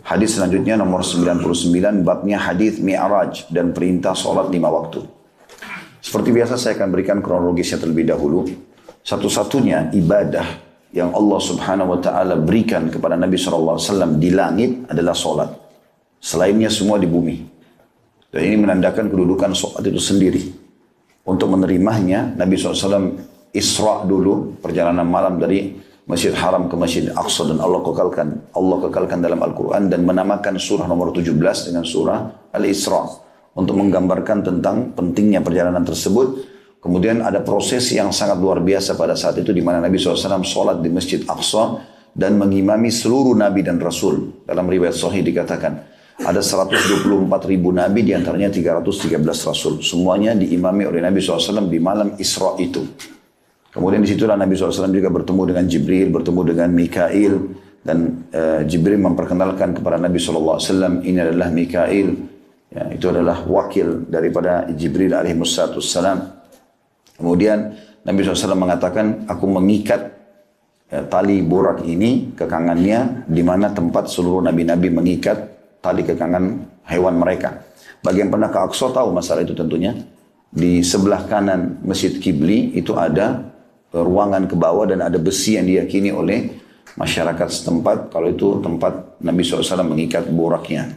Hadis selanjutnya nomor 99, babnya hadis Mi'raj dan perintah sholat 5 waktu. Seperti biasa saya akan berikan kronologisnya terlebih dahulu. Satu-satunya ibadah yang Allah subhanahu wa ta'ala berikan kepada Nabi SAW di langit adalah sholat. Selainnya semua di bumi. Dan ini menandakan kedudukan sholat itu sendiri. Untuk menerimanya, Nabi SAW Isra dulu, perjalanan malam dari Masjid Haram ke Masjid Aqsa, dan Allah kekalkan dalam Al-Quran dan menamakan surah nomor 17 dengan surah Al-Isra untuk menggambarkan tentang pentingnya perjalanan tersebut. Kemudian ada proses yang sangat luar biasa pada saat itu di mana Nabi SAW sholat di Masjid Aqsa dan mengimami seluruh Nabi dan Rasul. Dalam riwayat Sahih dikatakan ada 124 ribu Nabi, diantaranya 313 Rasul. Semuanya diimami oleh Nabi SAW di malam Isra itu. Kemudian disitulah Nabi SAW juga bertemu dengan Jibril, bertemu dengan Mikail, dan Jibril memperkenalkan kepada Nabi SAW, ini adalah Mikail, ya, itu adalah wakil daripada Jibril alaihissalam. Kemudian Nabi SAW mengatakan, aku mengikat tali borak ini kekangannya, di mana tempat seluruh nabi-nabi mengikat tali kekangan hewan mereka. Bagi yang pernah ke Aqsa tahu masalah itu tentunya. Di sebelah kanan Masjid Qibli itu ada ruangan ke bawah dan ada besi yang diyakini oleh masyarakat setempat kalau itu tempat Nabi SAW mengikat boraknya.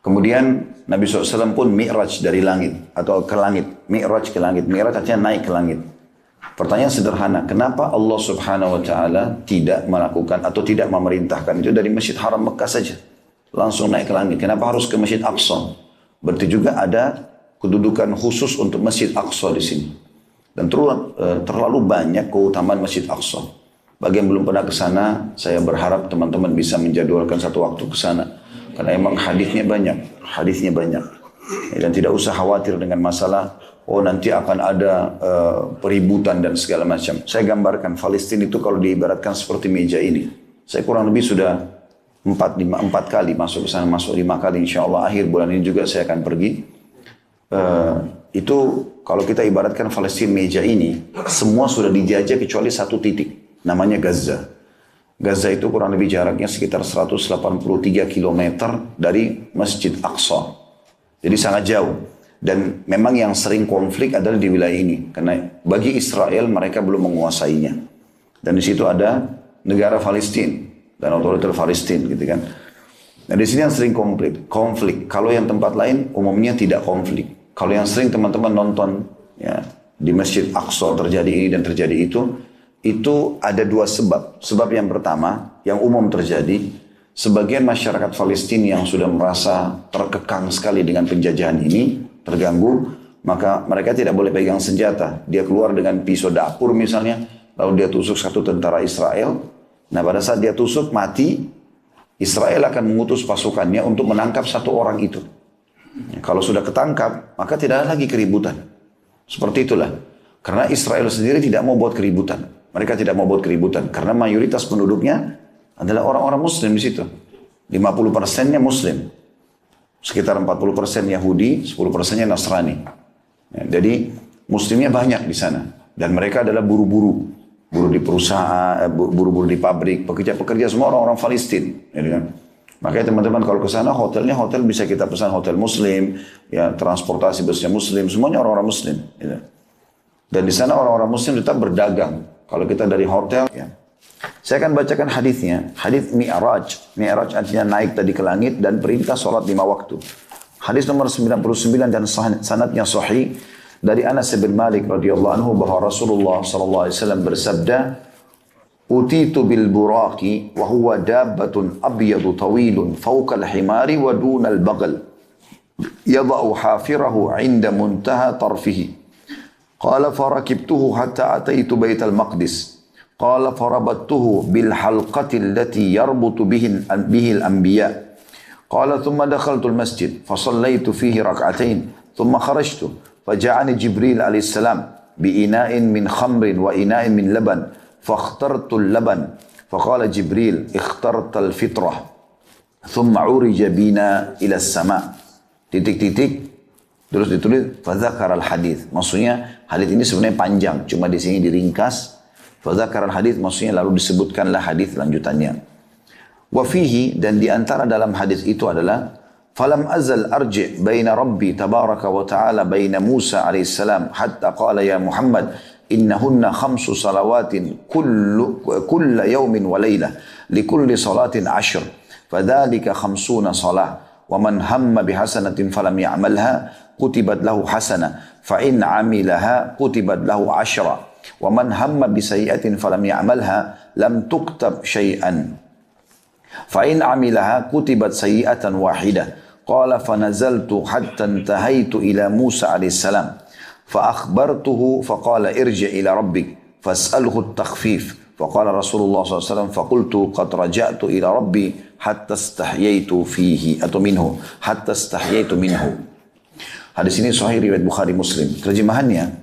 Kemudian Nabi SAW pun mi'raj dari langit atau ke langit. Mi'raj ke langit. Mi'raj artinya naik ke langit. Pertanyaan sederhana, kenapa Allah Subhanahu wa Ta'ala tidak melakukan atau tidak memerintahkan itu dari Masjid Haram Mekah saja, langsung naik ke langit? Kenapa harus ke Masjid Aqsa? Berarti juga ada kedudukan khusus untuk Masjid Aqsa di sini. Dan terlalu banyak keutamaan Masjid Aqsa. Bagi yang belum pernah ke sana, saya berharap teman-teman bisa menjadwalkan satu waktu ke sana. Karena emang hadisnya banyak. Dan tidak usah khawatir dengan masalah, oh nanti akan ada peributan dan segala macam. Saya gambarkan Palestina itu kalau diibaratkan seperti meja ini. Saya kurang lebih sudah 4 kali masuk ke sana, masuk 5 kali. Insya Allah akhir bulan ini juga saya akan pergi. Itu kalau kita ibaratkan Palestina meja ini, semua sudah dijajah kecuali satu titik, namanya Gaza. Gaza itu kurang lebih jaraknya sekitar 183 km dari Masjid Aqsa. Jadi sangat jauh. Dan memang yang sering konflik adalah di wilayah ini. Karena bagi Israel mereka belum menguasainya. Dan di situ ada negara Palestina dan otoriter Palestina gitu kan. Nah di sini yang sering konflik. Kalau yang tempat lain umumnya tidak konflik. Kalau yang sering teman-teman nonton ya, di Masjid Aqsa terjadi ini dan terjadi itu ada dua sebab. Sebab yang pertama, yang umum terjadi, sebagian masyarakat Palestina yang sudah merasa terkekang sekali dengan penjajahan ini, terganggu, maka mereka tidak boleh pegang senjata. Dia keluar dengan pisau dapur misalnya, lalu dia tusuk satu tentara Israel. Nah pada saat dia tusuk mati, Israel akan mengutus pasukannya untuk menangkap satu orang itu. Kalau sudah ketangkap, maka tidak ada lagi keributan. Seperti itulah. Karena Israel sendiri tidak mau buat keributan. Mereka tidak mau buat keributan. Karena mayoritas penduduknya adalah orang-orang Muslim di situ. 50%-nya Muslim. Sekitar 40% Yahudi, 10%-nya Nasrani. Ya, jadi Muslimnya banyak di sana. Dan mereka adalah buru-buru. Buru di perusahaan, buru-buru di pabrik. Pekerja-pekerja semua orang-orang Palestina. Ya, kan? Makanya teman-teman kalau ke sana hotel bisa kita pesan hotel Muslim, ya transportasi busnya Muslim, semuanya orang-orang Muslim. Gitu. Dan di sana orang-orang Muslim tetap berdagang. Kalau kita dari hotel, ya. Saya akan bacakan hadisnya. Hadis Mi'raj. Mi'raj artinya naik tadi ke langit dan perintah sholat 5 waktu. Hadis nomor 99 dan sanadnya sahih dari Anas bin Malik radhiyallahu anhu bahwa Rasulullah SAW bersabda, Utitu bil buraqi wa huwa dabbatun abyadu tawilun fawqa al-himari wa duna al-baghal yada'u hafirahu 'inda muntaha tarfihi. Qala farakibtuhu hatta ataitu bait al-maqdis. Qala farabattuhu bil halqati allati yarbutu bihi al-anbiya. Qala thumma dakhaltu al-masjid fa sallaytu fihi rak'atain thumma kharajtu faja'ani Jibril alayhis salam bi ina'in min khamrin wa ina'in min laban. فاخترت اللبن فقال جبريل اخترت الفطرة ثم عرج بنا إلى السماء titik-titik terus ditulis fadzakar al-hadits. Maksudnya hadits ini sebenarnya panjang, cuma di sini diringkas. Fadzakar al-hadits maksudnya lalu disebutkanlah hadits lanjutannya. Wa fihi, dan di antara dalam hadis itu adalah falam azal arji' baina rabbi tabaraka wa ta'ala baina Musa alaihi salam hatta qala ya Muhammad innahunna khamsu salawatin kulla yawmin wa laylah likulli salatin 10 fadhalika khamsuna salah wa man hamma bihasanatin falam ya'malha kutibat lahu hasanah fa in 'amilaha kutibat lahu 10 wa man hamma bisayi'atin falam ya'malha lam tuktab syai'an fa in 'amilaha kutibat sayi'atan wahidah qala fa nazaltu hatta intahaitu ila Musa alaihi salam fa akhbartuhu fa qala irji' ila rabbik fas'alhu at-takhfif fa qala Rasulullah sallallahu alaihi wasallam fa qultu qad raja'tu ila rabbi hatta istahyaitu fihi atau minhu hatta istahyaitu minhu. Hadis ini sahih riwayat Bukhari Muslim. Terjemahannya,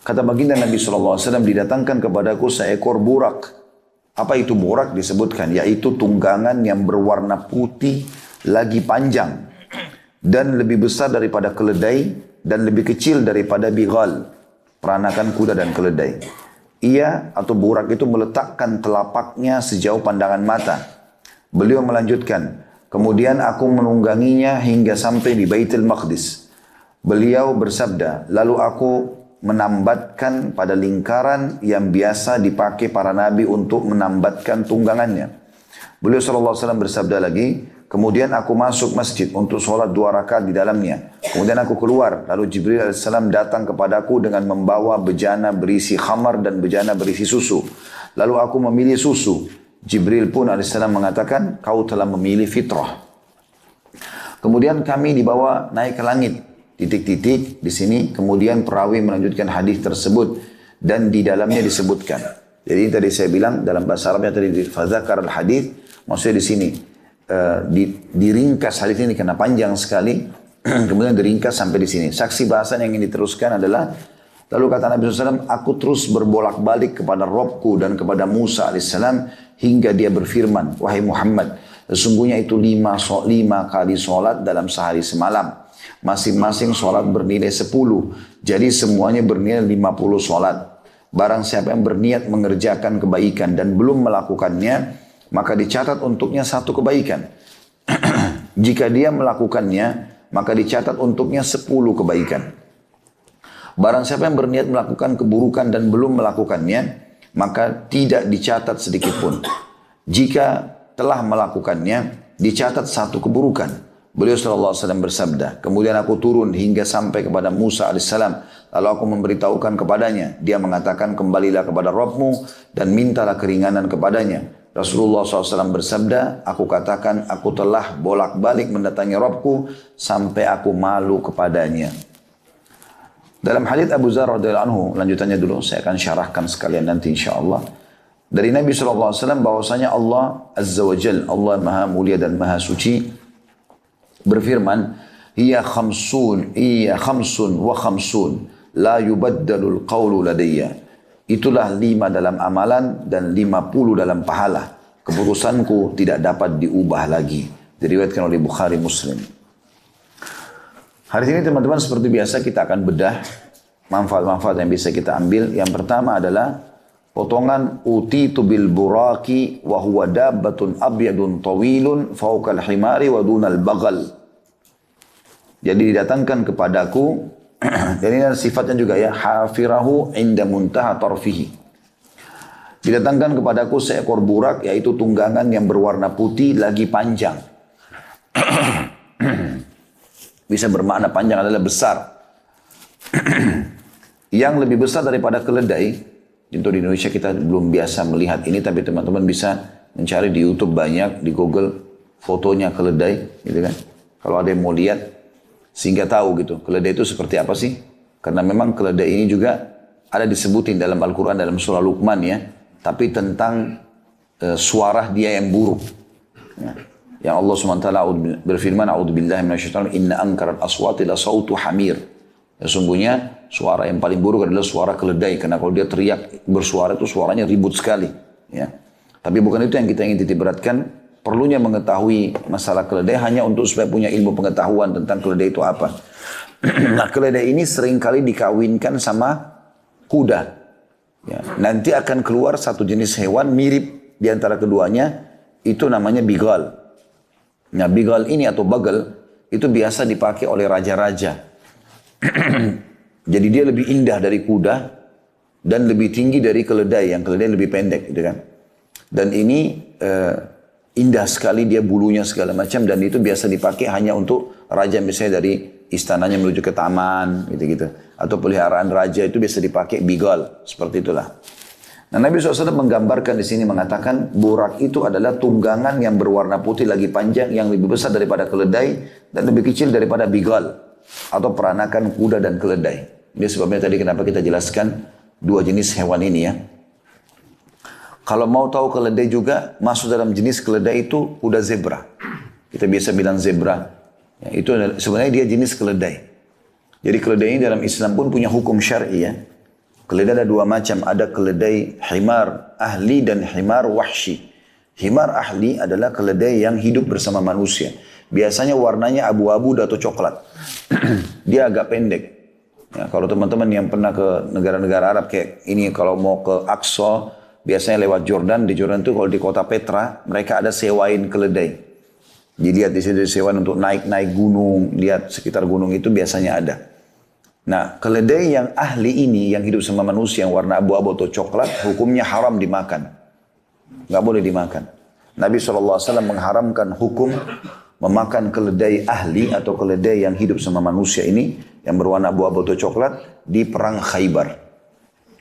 kata baginda Nabi SAW, didatangkan kepadaku seekor burak. Apa itu burak? Disebutkan, yaitu tunggangan yang berwarna putih, lagi panjang, dan lebih besar daripada keledai, dan lebih kecil daripada bighal, peranakan kuda dan keledai. Ia atau burak itu meletakkan telapaknya sejauh pandangan mata. Beliau melanjutkan, kemudian aku menungganginya hingga sampai di Baitul Maqdis. Beliau bersabda, lalu aku menambatkan pada lingkaran yang biasa dipakai para nabi untuk menambatkan tunggangannya. Beliau SAW bersabda lagi, kemudian aku masuk masjid untuk sholat 2 rakaat di dalamnya. Kemudian aku keluar, lalu Jibril AS datang kepadaku dengan membawa bejana berisi khamar dan bejana berisi susu. Lalu aku memilih susu. Jibril pun AS mengatakan, kau telah memilih fitrah. Kemudian kami dibawa naik ke langit. Titik-titik di sini, kemudian perawi melanjutkan hadis tersebut dan di dalamnya disebutkan. Jadi tadi saya bilang dalam bahasa Arabnya tadi fadzakar al-hadis, maksudnya di sini diringkas hadis ini karena panjang sekali, kemudian diringkas sampai di sini. Saksi bahasan yang ingin diteruskan adalah, lalu kata Nabi SAW, aku terus berbolak-balik kepada Robku dan kepada Musa AS hingga dia berfirman, wahai Muhammad, sesungguhnya itu 5 kali sholat dalam sehari semalam. Masing-masing sholat bernilai 10. Jadi semuanya bernilai 50 sholat. Barang siapa yang berniat mengerjakan kebaikan dan belum melakukannya, maka dicatat untuknya 1 kebaikan. Jika dia melakukannya, maka dicatat untuknya 10 kebaikan. Barang siapa yang berniat melakukan keburukan dan belum melakukannya, maka tidak dicatat sedikit pun. Jika telah melakukannya, dicatat 1 keburukan. Beliau SAW bersabda, kemudian aku turun hingga sampai kepada Musa AS. Lalu aku memberitahukan kepadanya. Dia mengatakan, kembalilah kepada Rabbmu dan mintalah keringanan kepadanya. Rasulullah SAW bersabda, aku katakan, aku telah bolak-balik mendatangi Rabbku sampai aku malu kepadanya. Dalam hadits Abu Dzar radhiyallahu anhu, lanjutannya dulu, saya akan syarahkan sekalian nanti insyaAllah. Dari Nabi SAW bahwasanya Allah Azza wa Jal, Allah Maha Mulia dan Maha Suci, berfirman, Iya khamsun wa khamsun, la yubaddalul qawlu ladayya. Itulah 5 dalam amalan dan 50 dalam pahala. Keputusanku tidak dapat diubah lagi. Diriwayatkan oleh Bukhari Muslim. Hari ini teman-teman seperti biasa kita akan bedah manfaat-manfaat yang bisa kita ambil. Yang pertama adalah potongan utitu bil buraki wa huwa dabbatun abyadun tawilun fawqal himari wa dunal bagal. Jadi didatangkan kepadaku, dan ini sifatnya juga ya, hafirahu inda muntaha tarfihi. Didatangkan kepadaku seekor burak, yaitu tunggangan yang berwarna putih lagi panjang. Bisa bermakna panjang adalah besar. Yang lebih besar daripada keledai. Tentu di Indonesia kita belum biasa melihat ini, tapi teman-teman bisa mencari di YouTube banyak, di Google fotonya keledai, gitu kan. Kalau ada yang mau lihat, sehingga tahu gitu, keledai itu seperti apa sih? Karena memang keledai ini juga ada disebutin dalam Al-Quran, dalam surah Luqman ya, tapi tentang suara dia yang buruk. Ya. Yang Allah SWT berfirman, A'udzubillahi minasyaitonir rajim, inna ankarat aswati la sautu hamir. Sesungguhnya suara yang paling buruk adalah suara keledai, karena kalau dia teriak bersuara itu suaranya ribut sekali. Ya. Tapi bukan itu yang kita ingin titik beratkan. Perlunya mengetahui masalah keledai hanya untuk supaya punya ilmu pengetahuan tentang keledai itu apa. Nah, keledai ini seringkali dikawinkan sama kuda. Ya, nanti akan keluar satu jenis hewan mirip di antara keduanya itu namanya bigal. Nah, bigal ini atau bagal itu biasa dipakai oleh raja-raja. Jadi dia lebih indah dari kuda dan lebih tinggi dari keledai, yang keledai lebih pendek gitu kan. Dan ini indah sekali, dia bulunya segala macam, dan itu biasa dipakai hanya untuk raja, misalnya dari istananya menuju ke taman gitu-gitu. Atau peliharaan raja itu biasa dipakai bigal, seperti itulah. Nah, Nabi SAW menggambarkan di sini, mengatakan burak itu adalah tunggangan yang berwarna putih lagi panjang, yang lebih besar daripada keledai dan lebih kecil daripada bigal atau peranakan kuda dan keledai. Ini sebabnya tadi kenapa kita jelaskan dua jenis hewan ini ya. Kalau mau tahu keledai juga masuk dalam jenis keledai itu kuda zebra. Kita biasa bilang zebra. Ya, itu sebenarnya dia jenis keledai. Jadi keledai ini dalam Islam pun punya hukum syar'i ya. Keledai ada dua macam, ada keledai himar ahli dan himar wahsyi. Himar ahli adalah keledai yang hidup bersama manusia. Biasanya warnanya abu-abu atau coklat. Dia agak pendek. Ya, kalau teman-teman yang pernah ke negara-negara Arab kayak ini, kalau mau ke Aqsa, biasanya lewat Jordan. Di Jordan itu kalau di kota Petra, mereka ada sewain keledai. Jadi lihat di situ sewain untuk naik-naik gunung, lihat sekitar gunung itu biasanya ada. Nah, keledai yang ahli ini, yang hidup sama manusia, yang warna abu-abu atau coklat, hukumnya haram dimakan. Nggak boleh dimakan. Nabi SAW mengharamkan hukum memakan keledai ahli atau keledai yang hidup sama manusia ini, yang berwarna abu-abu atau coklat, di perang Khaybar.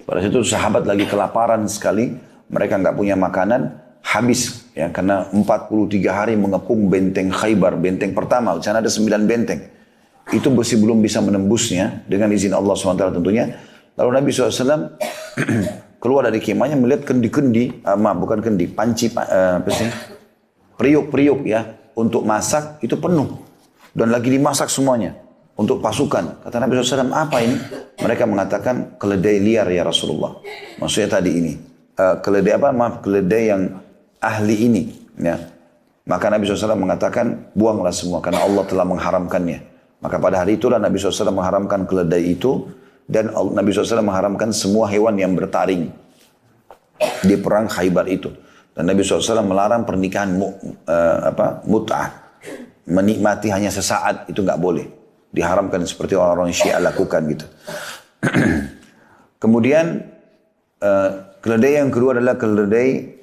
Pada situ sahabat lagi kelaparan sekali, mereka nggak punya makanan, habis ya, karena 43 hari mengepung benteng Khaybar, benteng pertama, di sana ada 9 benteng. Itu besi belum bisa menembusnya, dengan izin Allah SWT tentunya. Lalu Nabi SAW keluar dari kemahnya melihat kendi-kendi, bukan kendi, panci, periuk-periuk ya, untuk masak itu penuh. Dan lagi dimasak semuanya, untuk pasukan. Kata Nabi SAW, apa ini? Mereka mengatakan, keledai liar ya Rasulullah. Maksudnya tadi ini. Keledai apa? Maaf, keledai yang ahli ini. Ya. Maka Nabi SAW mengatakan, buanglah semua, karena Allah telah mengharamkannya. Maka pada hari itulah Nabi SAW mengharamkan keledai itu, dan Nabi SAW mengharamkan semua hewan yang bertaring di perang Khaybar itu. Dan Nabi SAW melarang pernikahan mut'ah, menikmati hanya sesaat, itu nggak boleh. Diharamkan seperti orang-orang Syiah lakukan gitu. Kemudian keledai yang kedua adalah keledai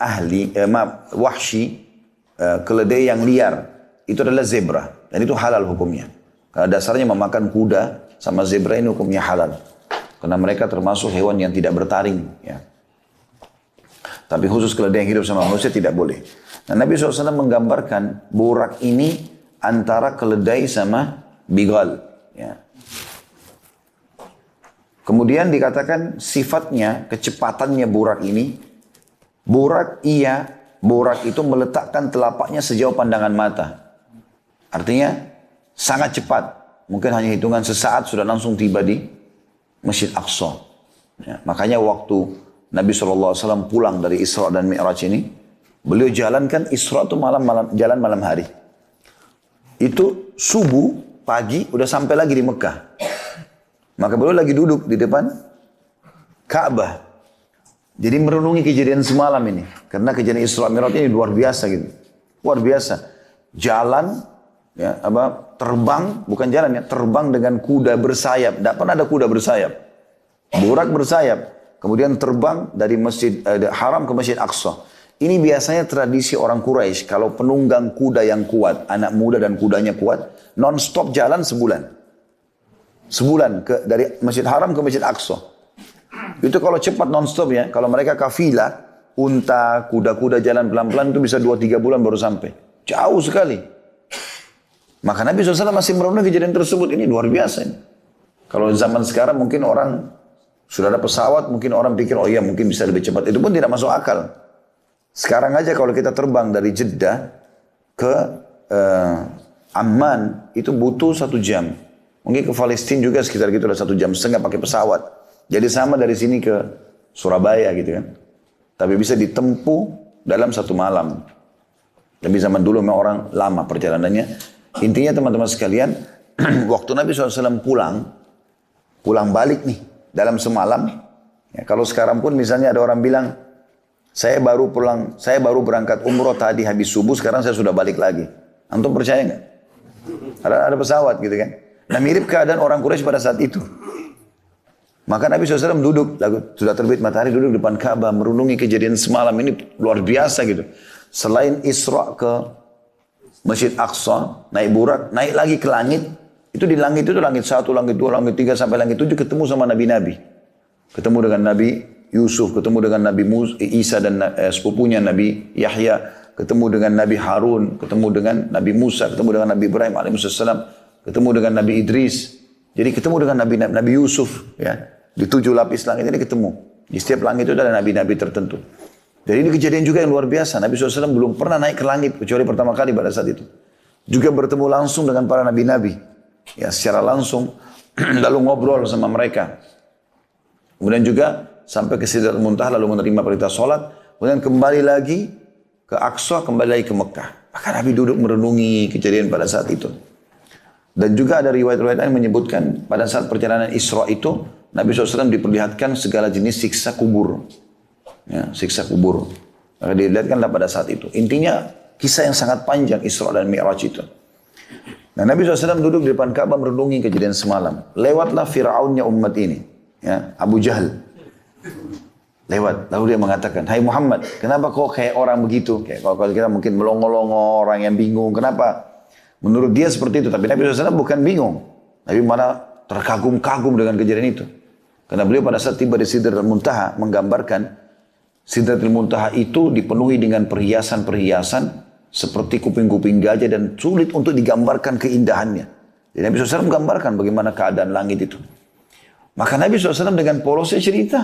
wahsyi, keledai yang liar. Itu adalah zebra, dan itu halal hukumnya. Karena dasarnya memakan kuda sama zebra ini hukumnya halal. Karena mereka termasuk hewan yang tidak bertaring. Ya. Tapi khusus keledai yang hidup sama manusia tidak boleh. Nah, Nabi SAW menggambarkan burak ini antara keledai sama bigal. Ya. Kemudian dikatakan sifatnya, kecepatannya burak ini. Burak itu meletakkan telapaknya sejauh pandangan mata. Artinya sangat cepat, mungkin hanya hitungan sesaat sudah langsung tiba di Masjid Aqsa. Ya, makanya waktu Nabi SAW pulang dari Isra dan Mi'raj ini, beliau jalankan Isra itu jalan malam hari. Itu subuh, pagi, udah sampai lagi di Mekah. Maka beliau lagi duduk di depan Ka'bah. Jadi merenungi kejadian semalam ini. Karena kejadian Isra Mi'raj ini luar biasa gitu. Luar biasa. Jalan, ya, terbang, bukan jalan ya, terbang dengan kuda bersayap. Tidak pernah ada kuda bersayap. Burak bersayap. Kemudian terbang dari Masjid Haram ke Masjid Aqsa. Ini biasanya tradisi orang Quraisy. Kalau penunggang kuda yang kuat, anak muda dan kudanya kuat, non-stop jalan sebulan. Sebulan dari Masjid Haram ke Masjid Aqsa. Itu kalau cepat non-stop ya. Kalau mereka kafilah, unta, kuda-kuda jalan pelan-pelan itu bisa 2-3 bulan baru sampai. Jauh sekali. Maka Nabi SAW masih merenung kejadian tersebut. Ini luar biasa ini. Kalau zaman sekarang mungkin orang sudah ada pesawat, mungkin orang pikir, oh iya mungkin bisa lebih cepat. Itu pun tidak masuk akal. Sekarang aja kalau kita terbang dari Jeddah ke Amman, itu butuh 1 jam. Mungkin ke Palestina juga sekitar gitu, 1,5 jam pakai pesawat. Jadi sama dari sini ke Surabaya gitu kan. Tapi bisa ditempuh dalam 1 malam. Tapi zaman dulu memang orang lama perjalanannya. Intinya teman-teman sekalian, waktu Nabi SAW pulang balik nih, dalam semalam. Ya, kalau sekarang pun misalnya ada orang bilang, saya baru berangkat umroh tadi habis subuh, sekarang saya sudah balik lagi. Antum percaya nggak? Ada pesawat gitu kan. Nah mirip keadaan orang Quraisy pada saat itu. Maka Nabi SAW duduk, sudah terbit matahari, duduk depan Ka'bah, merenungi kejadian semalam ini luar biasa gitu. Selain Isra ke Masjid Aqsa, naik burak, naik lagi ke langit. Itu di langit itu langit 1, langit 2, langit 3 sampai langit 7 ketemu sama nabi-nabi. Ketemu dengan Nabi Yusuf, ketemu dengan Nabi Isa dan sepupunya Nabi Yahya, ketemu dengan Nabi Harun, ketemu dengan Nabi Musa, ketemu dengan Nabi Ibrahim alaihissalam, ketemu dengan Nabi Idris. Jadi ketemu dengan Nabi Yusuf, ya. Di 7 lapis langit ini ketemu. Di setiap langit itu ada nabi-nabi tertentu. Jadi ini kejadian juga yang luar biasa. Nabi SAW belum pernah naik ke langit kecuali pertama kali pada saat itu. Juga bertemu langsung dengan para nabi-nabi. Ya, secara langsung lalu ngobrol sama mereka. Kemudian juga sampai ke Sidratul Muntaha lalu menerima perintah sholat. Kemudian kembali lagi ke Aqsa, kembali lagi ke Mekah. Maka Nabi duduk merenungi kejadian pada saat itu. Dan juga ada riwayat-riwayat yang menyebutkan pada saat perjalanan Isra itu Nabi SAW diperlihatkan segala jenis siksa kubur. Ya, siksa kubur. Maka dilihatkanlah pada saat itu. Intinya kisah yang sangat panjang Isra dan Mi'raj itu. Nah, Nabi SAW duduk di depan Ka'bah merenungi kejadian semalam. Lewatlah Fir'aunnya umat ini. Ya, Abu Jahal. Lewat. Lalu dia mengatakan, hai Muhammad, kenapa kau kayak orang begitu? Kayak kalau kita mungkin melongo-longo, orang yang bingung. Kenapa? Menurut dia seperti itu. Tapi Nabi SAW bukan bingung. Nabi malah terkagum-kagum dengan kejadian itu. Karena beliau pada saat tiba di Sidratul Muntaha menggambarkan Sidratul Muntaha itu dipenuhi dengan perhiasan-perhiasan seperti kuping-kuping gajah dan sulit untuk digambarkan keindahannya. Jadi Nabi SAW menggambarkan bagaimana keadaan langit itu. Maka Nabi SAW dengan polosnya cerita.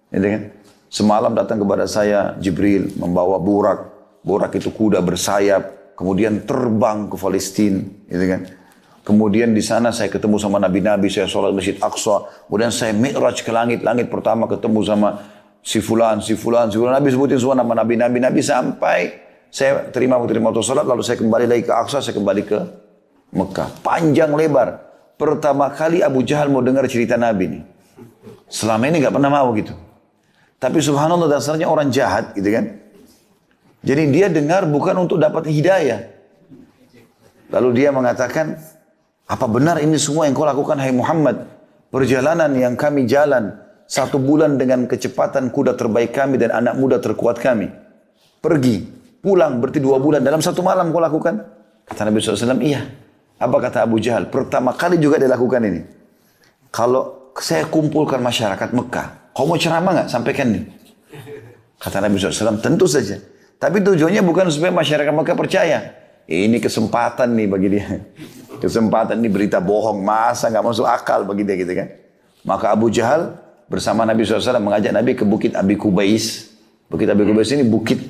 Gitu kan? Semalam datang kepada saya Jibril membawa burak. Burak itu kuda bersayap. Kemudian terbang ke Palestina. Gitu kan? Kemudian di sana saya ketemu sama nabi-nabi, saya sholat Masjid Aqsa. Kemudian saya mi'raj ke langit. Langit pertama ketemu sama si fulan. Nabi sebutin semua nama nabi-nabi sampai saya terima waktu sholat. Lalu saya kembali lagi ke Aqsa, saya kembali ke Mekah. Panjang lebar. Pertama kali Abu Jahal mau dengar cerita Nabi ini. Selama ini gak pernah mau gitu. Tapi subhanallah dasarnya orang jahat gitu kan. Jadi dia dengar bukan untuk dapat hidayah. Lalu dia mengatakan, apa benar ini semua yang kau lakukan hai Muhammad? Perjalanan yang kami jalan 1 bulan dengan kecepatan kuda terbaik kami dan anak muda terkuat kami. Pergi, pulang berarti 2 bulan dalam 1 malam kau lakukan? Kata Nabi SAW, iya. Apa kata Abu Jahal? Pertama kali juga dia lakukan ini. Kalau saya kumpulkan masyarakat Mekah, kau mau ceramah nggak? Sampaikan nih. Kata Nabi SAW, tentu saja. Tapi tujuannya bukan supaya masyarakat Mekah percaya. Ini kesempatan nih bagi dia. Kesempatan ini berita bohong. Masa nggak masuk akal bagi dia gitu kan. Maka Abu Jahal bersama Nabi SAW mengajak Nabi ke Bukit Abi Kubais. Bukit Abi Kubais ini bukit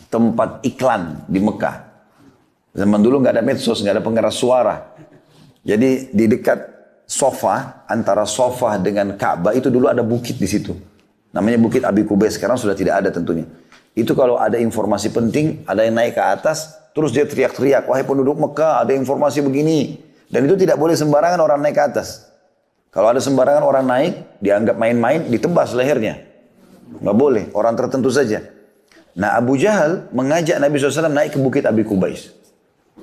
tempat iklan di Mekah. Zaman dulu nggak ada medsos, nggak ada pengeras suara. Jadi di dekat Sofa, antara Sofa dengan Ka'bah itu dulu ada bukit di situ. Namanya Bukit Abi Kubais. Sekarang sudah tidak ada tentunya. Itu kalau ada informasi penting, ada yang naik ke atas, terus dia teriak-teriak, wahai penduduk Mekah, ada informasi begini. Dan itu tidak boleh sembarangan orang naik ke atas. Kalau ada sembarangan orang naik, dianggap main-main, ditebas lehernya. Nggak boleh, orang tertentu saja. Nah Abu Jahal mengajak Nabi SAW naik ke Bukit Abi Kubais.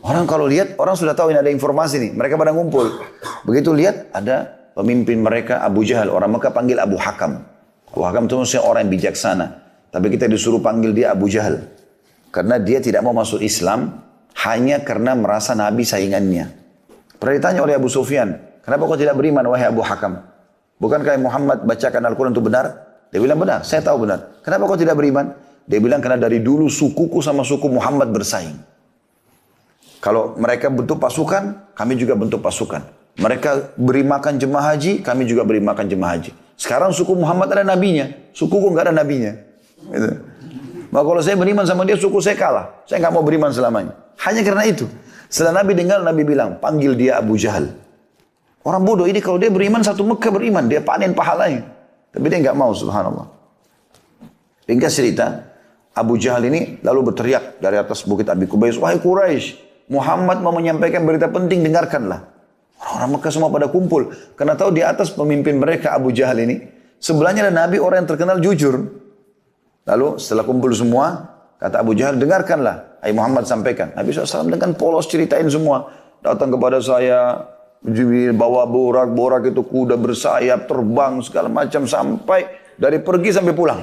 Orang kalau lihat, orang sudah tahu ini ada informasi nih. Mereka pada ngumpul. Begitu lihat, ada pemimpin mereka Abu Jahal. Orang Mekah panggil Abu Hakam. Abu Hakam itu maksudnya orang yang bijaksana. Tapi kita disuruh panggil dia Abu Jahal. Karena dia tidak mau masuk Islam hanya karena merasa Nabi saingannya. Pernah ditanya oleh Abu Sufyan, kenapa kau tidak beriman wahai Abu Hakam? Bukankah Muhammad bacakan Al-Quran itu benar? Dia bilang benar, saya tahu benar. Kenapa kau tidak beriman? Dia bilang karena dari dulu sukuku sama suku Muhammad bersaing. Kalau mereka bentuk pasukan, kami juga bentuk pasukan. Mereka beri makan jemaah haji, kami juga beri makan jemaah haji. Sekarang suku Muhammad ada nabinya, sukuku nggak ada nabinya. Gitu. Maka kalau saya beriman sama dia, suku saya kalah. Saya nggak mau beriman selamanya. Hanya karena itu. Setelah Nabi dengar, Nabi bilang, panggil dia Abu Jahal. Orang bodoh ini kalau dia beriman, 1 Mekah beriman, dia panen pahalanya. Tapi dia nggak mau, subhanallah. Ringkas cerita, Abu Jahal ini lalu berteriak dari atas bukit Abi Kubais, wahai Quraisy, Muhammad mau menyampaikan berita penting, dengarkanlah. Orang Mekah semua pada kumpul. Karena tahu di atas pemimpin mereka Abu Jahal ini, sebelahnya ada Nabi orang yang terkenal jujur. Lalu setelah kumpul semua, kata Abu Jahal, dengarkanlah, hai Muhammad sampaikan. Nabi SAW dengan polos ceritain semua. Datang kepada saya, bawa borak itu kuda bersayap, terbang, segala macam. Sampai dari pergi sampai pulang.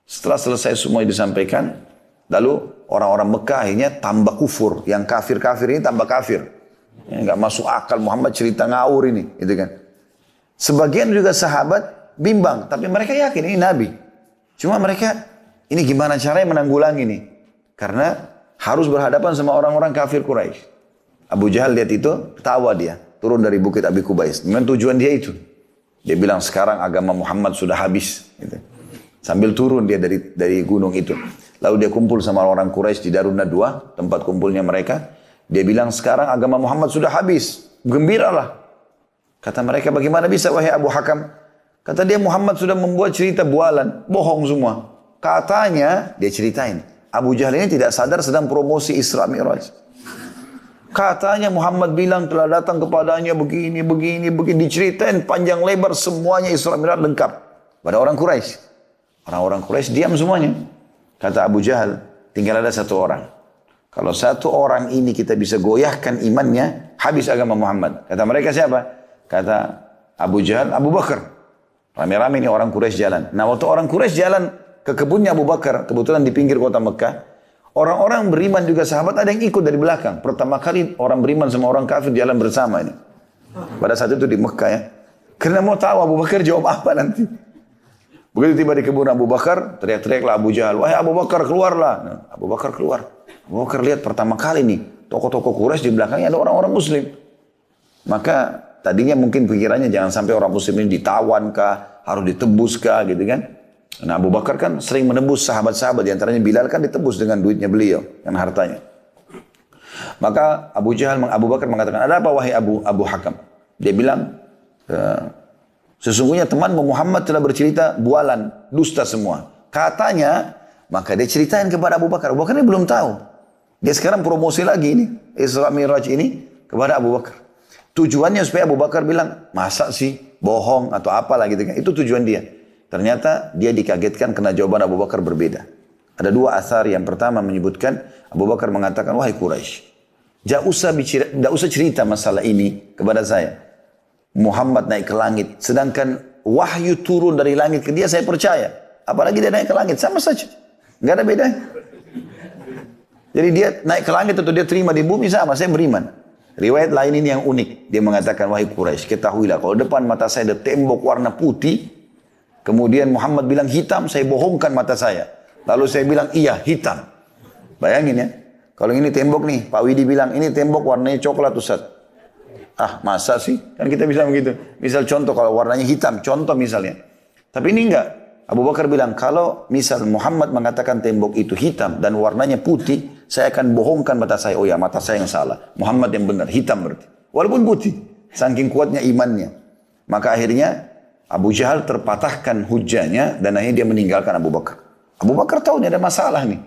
Setelah selesai semua disampaikan, lalu orang-orang Mekah akhirnya tambah kufur. Yang kafir-kafir ini tambah kafir. Nggak masuk akal Muhammad cerita ngawur ini. Gitu kan. Sebagian juga sahabat bimbang. Tapi mereka yakin ini Nabi. Cuma mereka, ini gimana caranya menanggulangi ini? Karena harus berhadapan sama orang-orang kafir Quraisy. Abu Jahal lihat itu, ketawa dia. Turun dari bukit Abi Kubais. Memang tujuan dia itu. Dia bilang sekarang agama Muhammad sudah habis. Gitu. Sambil turun dia dari gunung itu. Lalu dia kumpul sama orang Quraisy di Darun Nadwa, tempat kumpulnya mereka. Dia bilang sekarang agama Muhammad sudah habis. Gembiralah. Kata mereka, bagaimana bisa wahai Abu Hakam? Kata dia, Muhammad sudah membuat cerita bualan. Bohong semua. Katanya, dia ceritain. Abu Jahal ini tidak sadar sedang promosi Isra Mi'raj. Katanya Muhammad bilang telah datang kepadanya begini. Diceritain panjang lebar semuanya Isra Mi'raj lengkap. Pada orang Quraisy. Orang-orang Quraisy diam semuanya. Kata Abu Jahal, tinggal ada satu orang. Kalau satu orang ini kita bisa goyahkan imannya, habis agama Muhammad. Kata mereka siapa? Kata Abu Jahal, Abu Bakar. Rame-rame ini orang Quraisy jalan. Nah waktu orang Quraisy jalan ke kebunnya Abu Bakar, kebetulan di pinggir kota Mekah, orang-orang beriman juga sahabat ada yang ikut dari belakang. Pertama kali orang beriman sama orang kafir jalan bersama ini. Pada saat itu di Mekah ya. Karena mau tahu Abu Bakar jawab apa nanti. Begitu tiba di kebun Abu Bakar, teriak-teriaklah Abu Jahal, wahai Abu Bakar keluarlah. Nah, Abu Bakar keluar. Abu Bakar lihat pertama kali nih, tokoh-tokoh Quraisy di belakangnya ada orang-orang Muslim. Maka tadinya mungkin pikirannya jangan sampai orang Muslim ini ditawan kah, harus ditebus kah gitu kan. Nah Abu Bakar kan sering menebus sahabat-sahabat, diantaranya Bilal kan ditebus dengan duitnya beliau, dengan hartanya. Maka Abu Bakar mengatakan, ada apa wahai Abu Hakam? Dia bilang, sesungguhnya temanmu Muhammad telah bercerita bualan, dusta semua. Katanya, maka dia ceritain kepada Abu Bakar. Abu Bakar ini belum tahu. Dia sekarang promosi lagi ini, Isra Mi'raj ini kepada Abu Bakar. Tujuannya supaya Abu Bakar bilang, masa sih bohong atau apalah gitu kan. Itu tujuan dia. Ternyata dia dikagetkan karena jawaban Abu Bakar berbeda. Ada dua asar. Yang pertama menyebutkan, Abu Bakar mengatakan, wahai Quraisy, tidak usah cerita masalah ini kepada saya. Muhammad naik ke langit, sedangkan wahyu turun dari langit ke dia, saya percaya. Apalagi dia naik ke langit, sama saja. Nggak ada bedanya. Jadi dia naik ke langit atau dia terima di bumi sama, saya beriman. Riwayat lain ini yang unik. Dia mengatakan, wahai Quraisy, ketahuilah kalau depan mata saya ada tembok warna putih, kemudian Muhammad bilang hitam, saya bohongkan mata saya. Lalu saya bilang, iya hitam. Bayangin ya, kalau ini tembok nih, Pak Widi bilang, ini tembok warnanya coklat Ustaz. Ah masa sih? Kan kita bisa begitu. Misal contoh kalau warnanya hitam, contoh misalnya. Tapi ini enggak. Abu Bakar bilang, kalau misal Muhammad mengatakan tembok itu hitam dan warnanya putih, saya akan bohongkan mata saya. Oh ya, mata saya yang salah. Muhammad yang benar, hitam berarti. Walaupun putih. Saking kuatnya imannya. Maka akhirnya Abu Jahal terpatahkan hujahnya dan akhirnya dia meninggalkan Abu Bakar. Abu Bakar tahu ini ada masalah nih.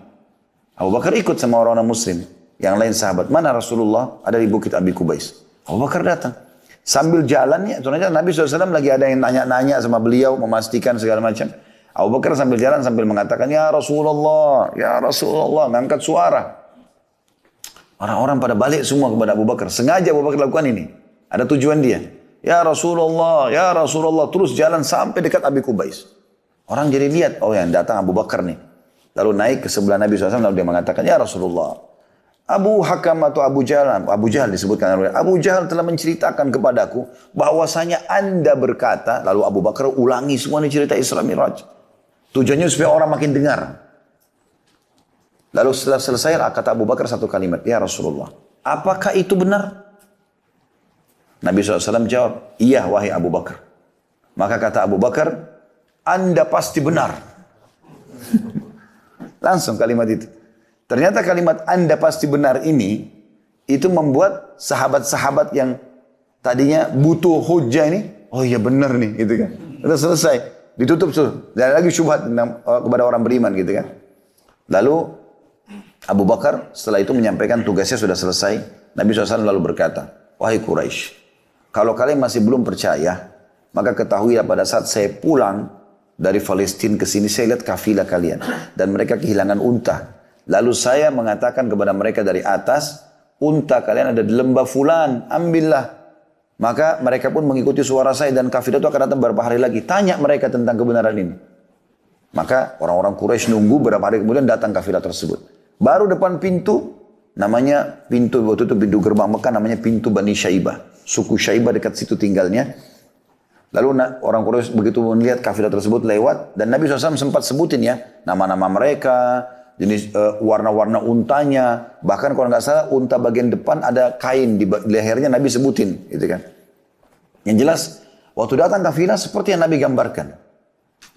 Abu Bakar ikut sama orang-orang Muslim. Yang lain sahabat. Mana Rasulullah? Ada di bukit Abi Kubais. Abu Bakar datang. Sambil jalannya, sebenarnya Nabi SAW lagi ada yang nanya-nanya sama beliau, memastikan segala macam. Abu Bakar sambil jalan sambil mengatakan, ya Rasulullah, ngangkat suara. Orang-orang pada balik semua kepada Abu Bakar. Sengaja Abu Bakar lakukan ini. Ada tujuan dia. Ya Rasulullah, terus jalan sampai dekat Abi Kubais. Orang jadi lihat, oh yang datang Abu Bakar nih. Lalu naik ke sebelah Nabi SAW, lalu dia mengatakan, ya Rasulullah, Abu Hakam atau Abu Jahal disebutkan. Abu Jahal telah menceritakan kepadaku bahwasanya Anda berkata, lalu Abu Bakar ulangi semua ini cerita Isra Mi'raj. Tujuannya supaya orang makin dengar. Lalu setelah selesai, kata Abu Bakar satu kalimat, ya Rasulullah, apakah itu benar? Nabi SAW jawab, iya wahai Abu Bakar. Maka kata Abu Bakar, Anda pasti benar. Langsung kalimat itu. Ternyata kalimat Anda pasti benar ini, itu membuat sahabat-sahabat yang tadinya butuh hujah ini, oh iya benar nih, gitu kan. Sudah selesai, ditutup tuh. Dan lagi syubhat kepada orang beriman, gitu kan. Lalu Abu Bakar setelah itu menyampaikan tugasnya sudah selesai. Nabi SAW lalu berkata, wahai Quraisy, kalau kalian masih belum percaya, maka ketahuilah pada saat saya pulang, dari Palestina ke sini, saya lihat kafilah kalian. Dan mereka kehilangan unta. Lalu saya mengatakan kepada mereka dari atas, unta kalian ada di lembah fulan, ambillah. Maka mereka pun mengikuti suara saya dan kafilah itu akan datang beberapa hari lagi. Tanya mereka tentang kebenaran ini. Maka orang-orang Quraisy nunggu beberapa hari kemudian datang kafilah tersebut. Baru depan pintu, namanya pintu, waktu itu pintu gerbang Mekah namanya pintu Bani Syaibah. Suku Syaibah dekat situ tinggalnya. Lalu orang Quraisy begitu melihat kafilah tersebut lewat, dan Nabi SAW sempat sebutin ya, nama-nama mereka, jenis warna-warna untanya, bahkan kalau nggak salah unta bagian depan ada kain di lehernya Nabi sebutin, gitu kan. Yang jelas, waktu datang kafilah seperti yang Nabi gambarkan.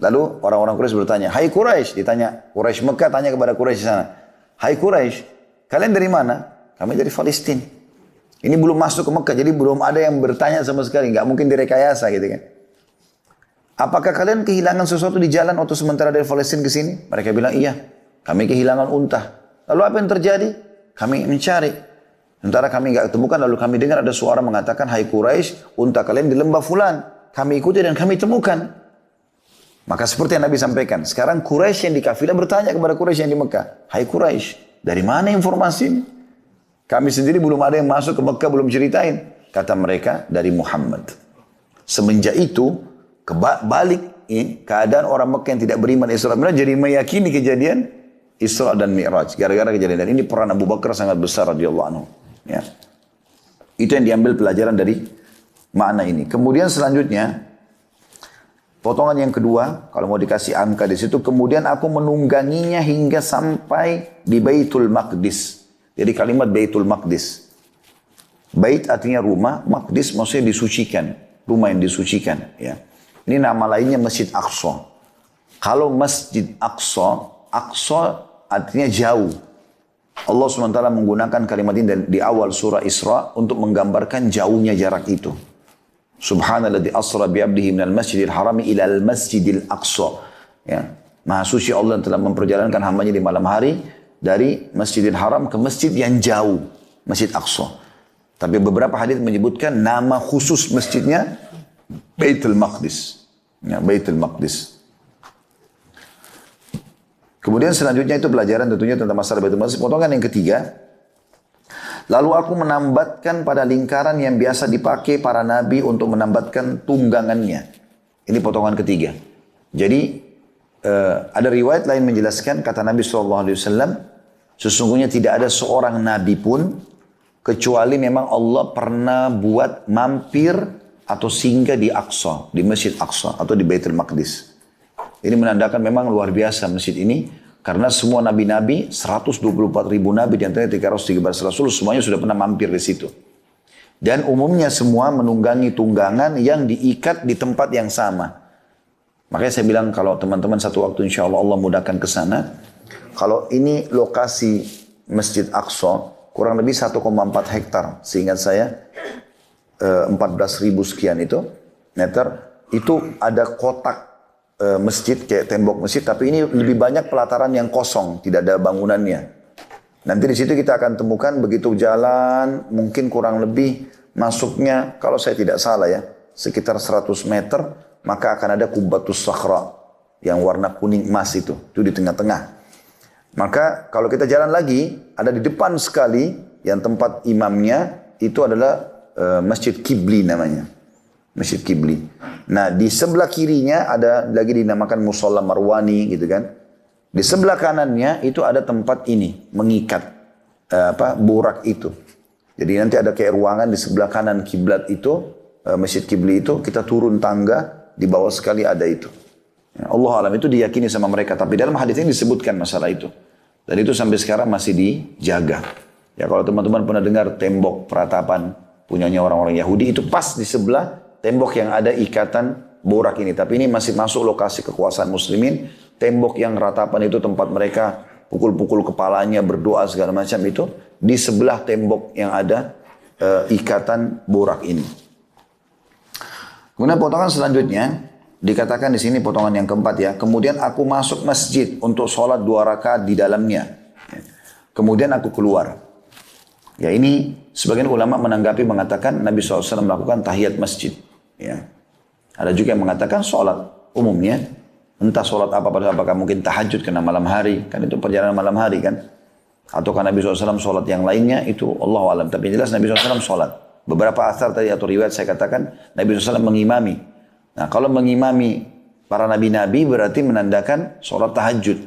Lalu orang-orang Quraisy bertanya, hai Quraisy, ditanya, Quraisy Mekah tanya kepada Quraisy sana, hai Quraisy, kalian dari mana? Kami dari Palestina. Ini belum masuk ke Mekah, jadi belum ada yang bertanya sama sekali. Nggak mungkin direkayasa gitu kan. Apakah kalian kehilangan sesuatu di jalan waktu sementara dari Palestina ke sini? Mereka bilang, iya. Kami kehilangan unta. Lalu apa yang terjadi? Kami mencari. Sementara kami nggak ketemukan, lalu kami dengar ada suara mengatakan, hai Quraisy, unta kalian di lembah fulan. Kami ikuti dan kami temukan. Maka seperti yang Nabi sampaikan, sekarang Quraisy yang di kafilah bertanya kepada Quraisy yang di Mekah, hai Quraisy, dari mana informasi ini? Kami sendiri belum ada yang masuk ke Mekah, belum ceritain. Kata mereka, dari Muhammad. Semenjak itu, kebalik keadaan orang Mekah yang tidak beriman Isra Mi'raj jadi meyakini kejadian Isra dan Mi'raj. Gara-gara kejadian. Dan ini peran Abu Bakar sangat besar radhiyallahu anhu. Ya. Itu yang diambil pelajaran dari makna ini. Kemudian selanjutnya, potongan yang kedua, kalau mau dikasih angka di situ, kemudian aku menungganginya hingga sampai di Baitul Maqdis. Jadi kalimat Baitul Maqdis. Bait artinya rumah, Maqdis maksudnya disucikan. Rumah yang disucikan. Ya. Ini nama lainnya Masjid Aqsa. Kalau Masjid Aqsa, Aqsa artinya jauh. Allah SWT menggunakan kalimat ini di awal surah Isra untuk menggambarkan jauhnya jarak itu. Subhanalladzi asra bi'abdihi minal masjidil harami ilal masjidil aqsa. Ya. Maha suci Allah telah memperjalankan hambanya di malam hari dari Masjidil Haram ke masjid yang jauh, Masjid Aqsa. Tapi beberapa hadis menyebutkan nama khusus masjidnya Baitul Maqdis. Ya, Baitul Maqdis. Kemudian selanjutnya itu pelajaran tentunya tentang masalah Baitul Maqdis. Potongan yang ketiga. Lalu aku menambatkan pada lingkaran yang biasa dipakai para nabi untuk menambatkan tunggangannya. Ini potongan ketiga. Jadi ada riwayat lain menjelaskan kata Nabi SAW, sesungguhnya tidak ada seorang nabi pun kecuali memang Allah pernah buat mampir atau singgah di Aqsa, di Masjid Aqsa atau di Baitul Maqdis. Ini menandakan memang luar biasa masjid ini karena semua nabi-nabi 124 ribu nabi di antaranya 313 rasul semuanya sudah pernah mampir di situ. Dan umumnya semua menunggangi tunggangan yang diikat di tempat yang sama. Makanya saya bilang kalau teman-teman satu waktu insya Allah Allah mudahkan ke sana. Kalau ini lokasi Masjid Aqsa kurang lebih 1,4 hektar. Seingat saya 14.000 sekian itu meter. Itu ada kotak masjid kayak tembok masjid. Tapi ini lebih banyak pelataran yang kosong. Tidak ada bangunannya. Nanti di situ kita akan temukan begitu jalan mungkin kurang lebih masuknya kalau saya tidak salah ya. Sekitar 100 meter. Maka akan ada Kubbatus Sakhra yang warna kuning emas itu di tengah-tengah. Maka kalau kita jalan lagi, ada di depan sekali yang tempat imamnya itu adalah Masjid Qibli namanya. Masjid Qibli. Nah di sebelah kirinya ada lagi dinamakan Musalla Marwani gitu kan. Di sebelah kanannya itu ada tempat ini mengikat burak itu. Jadi nanti ada kayak ruangan di sebelah kanan kiblat itu, Masjid Qibli itu kita turun tangga. Di bawah sekali ada itu. Ya, Allah alam itu diyakini sama mereka. Tapi dalam hadis ini disebutkan masalah itu. Dan itu sampai sekarang masih dijaga. Ya kalau teman-teman pernah dengar tembok peratapan punyanya orang-orang Yahudi. Itu pas di sebelah tembok yang ada ikatan borak ini. Tapi ini masih masuk lokasi kekuasaan muslimin. Tembok yang ratapan itu tempat mereka pukul-pukul kepalanya berdoa segala macam itu. Di sebelah tembok yang ada ikatan borak ini. Kemudian potongan selanjutnya dikatakan di sini potongan yang keempat ya. Kemudian aku masuk masjid untuk sholat 2 rakaat di dalamnya. Kemudian aku keluar. Ya ini sebagian ulama menanggapi mengatakan Nabi SAW melakukan tahiyat masjid. Ya. Ada juga yang mengatakan sholat umumnya. Entah sholat apa, apakah mungkin tahajud karena malam hari, kan itu perjalanan malam hari kan. Atau karena Nabi SAW sholat yang lainnya, itu Allah alam. Tapi jelas Nabi SAW sholat. Beberapa asar tadi atau riwayat saya katakan, Nabi SAW mengimami. Nah kalau mengimami para nabi-nabi berarti menandakan sholat tahajud.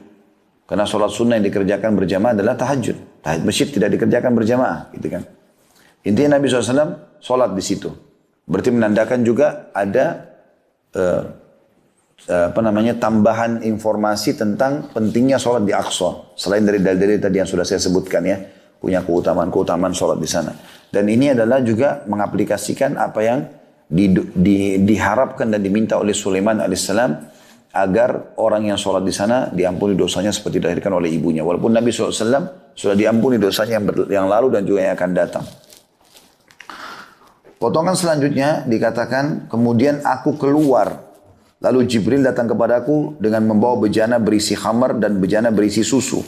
Karena sholat sunnah yang dikerjakan berjamaah adalah tahajud. Tahajud masjid tidak dikerjakan berjamaah, gitu kan. Intinya Nabi SAW sholat di situ. Berarti menandakan juga ada tambahan informasi tentang pentingnya sholat di Aqsa. Selain dari dalil-dalil tadi yang sudah saya sebutkan ya, punya keutamaan sholat di sana. Dan ini adalah juga mengaplikasikan apa yang diharapkan dan diminta oleh Sulaiman alaihissalam agar orang yang sholat di sana diampuni dosanya seperti dilahirkan oleh ibunya. Walaupun Nabi SAW sudah diampuni dosanya yang lalu dan juga yang akan datang. Potongan selanjutnya dikatakan, kemudian aku keluar. Lalu Jibril datang kepadaku dengan membawa bejana berisi khamar dan bejana berisi susu.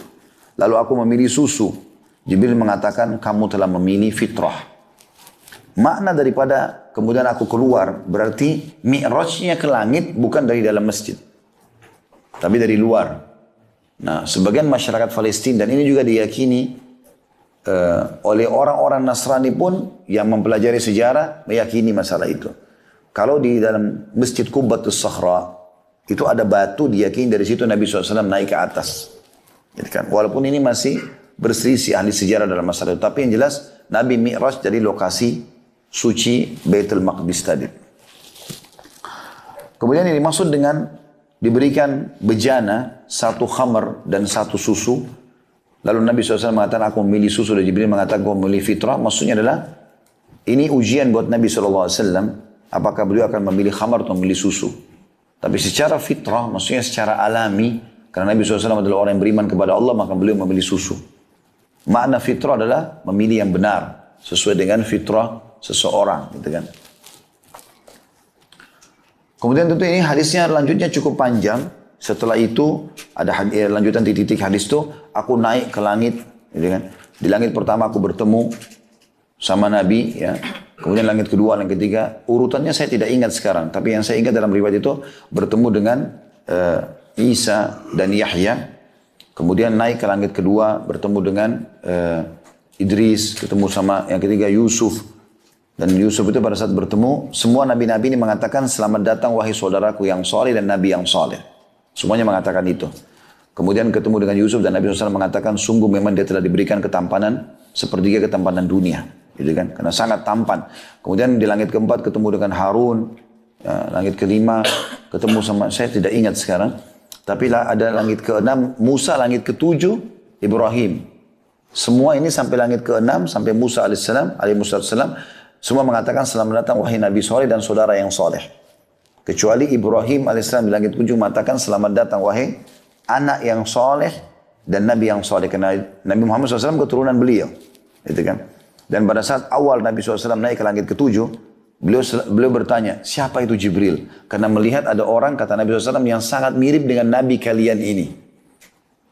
Lalu aku memilih susu. Jibril mengatakan, kamu telah memilih fitrah. Makna daripada kemudian aku keluar, berarti mi'rajnya ke langit bukan dari dalam masjid, tapi dari luar. Nah, sebagian masyarakat Palestina, dan ini juga diyakini oleh orang-orang Nasrani pun yang mempelajari sejarah, meyakini masalah itu. Kalau di dalam Masjid Qubbatus Sakhra, itu ada batu, diyakini dari situ Nabi SAW naik ke atas. Gitu kan? Walaupun ini masih berselisih ahli sejarah dalam masalah itu. Tapi yang jelas, Nabi Mi'raj dari lokasi suci Baitul Maqdis tadi. Kemudian ini dimaksud dengan diberikan bejana, satu khamar dan satu susu. Lalu Nabi SAW mengatakan, aku memilih susu. Dan Jibril mengatakan, aku memilih fitrah. Maksudnya adalah, ini ujian buat Nabi SAW. Apakah beliau akan memilih khamar atau memilih susu. Tapi secara fitrah, maksudnya secara alami. Karena Nabi SAW adalah orang yang beriman kepada Allah, maka beliau memilih susu. Makna fitrah adalah memilih yang benar. Sesuai dengan fitrah seseorang. Gitu kan. Kemudian tentu ini hadisnya lanjutnya cukup panjang. Setelah itu ada lanjutan titik hadis itu, aku naik ke langit, gitu kan. Di langit pertama aku bertemu sama Nabi, ya. Kemudian langit kedua, langit ketiga, urutannya saya tidak ingat sekarang, tapi yang saya ingat dalam riwayat itu bertemu dengan Isa dan Yahya. Kemudian naik ke langit kedua, bertemu dengan Idris, ketemu sama yang ketiga Yusuf. Dan Yusuf itu pada saat bertemu, semua nabi-nabi ini mengatakan, selamat datang wahai saudaraku yang soleh dan nabi yang soleh. Semuanya mengatakan itu. Kemudian ketemu dengan Yusuf dan Nabi SAW mengatakan, sungguh memang dia telah diberikan ketampanan, sepertiga ketampanan dunia. Gitu kan? Karena sangat tampan. Kemudian di langit keempat ketemu dengan Harun. Ya, langit kelima ketemu sama, saya tidak ingat sekarang. Tapi ada langit keenam, Musa, langit ketujuh, Ibrahim. Semua ini sampai langit keenam, sampai Musa alaihissalam, semua mengatakan, selamat datang wahai Nabi soleh dan saudara yang soleh. Kecuali Ibrahim alaihissalam di langit ketujuh mengatakan, selamat datang wahai anak yang soleh dan Nabi yang soleh. Karena Nabi Muhammad SAW keturunan beliau. Gitu kan? Dan pada saat awal Nabi SAW naik ke langit ketujuh, beliau bertanya, siapa itu Jibril? Karena melihat ada orang, kata Nabi SAW, yang sangat mirip dengan Nabi kalian ini.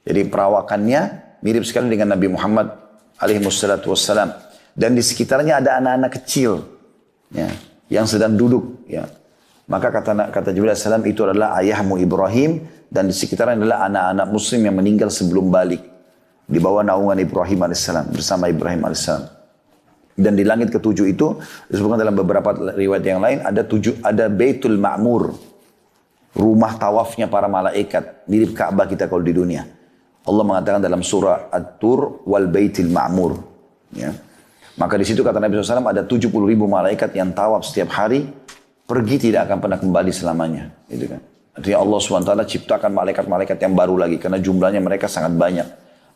Jadi perawakannya mirip sekali dengan Nabi Muhammad SAW. Dan di sekitarnya ada anak-anak kecil, ya, yang sedang duduk, ya. Maka kata Jibril AS, itu adalah ayahmu Ibrahim, dan di sekitarnya adalah anak-anak muslim yang meninggal sebelum balik. Di bawah naungan Ibrahim AS, bersama Ibrahim AS. Dan di langit ketujuh itu, disebutkan dalam beberapa riwayat yang lain, ada Baitul Ma'mur. Rumah tawafnya para malaikat, mirip Ka'bah kita kalau di dunia. Allah mengatakan dalam surah At-Tur, wal Baitil Ma'mur. Ya. Maka di situ kata Nabi SAW, ada 70.000 malaikat yang tawaf setiap hari, pergi tidak akan pernah kembali selamanya. Gitu kan. Artinya Allah SWT ciptakan malaikat-malaikat yang baru lagi. Karena jumlahnya mereka sangat banyak.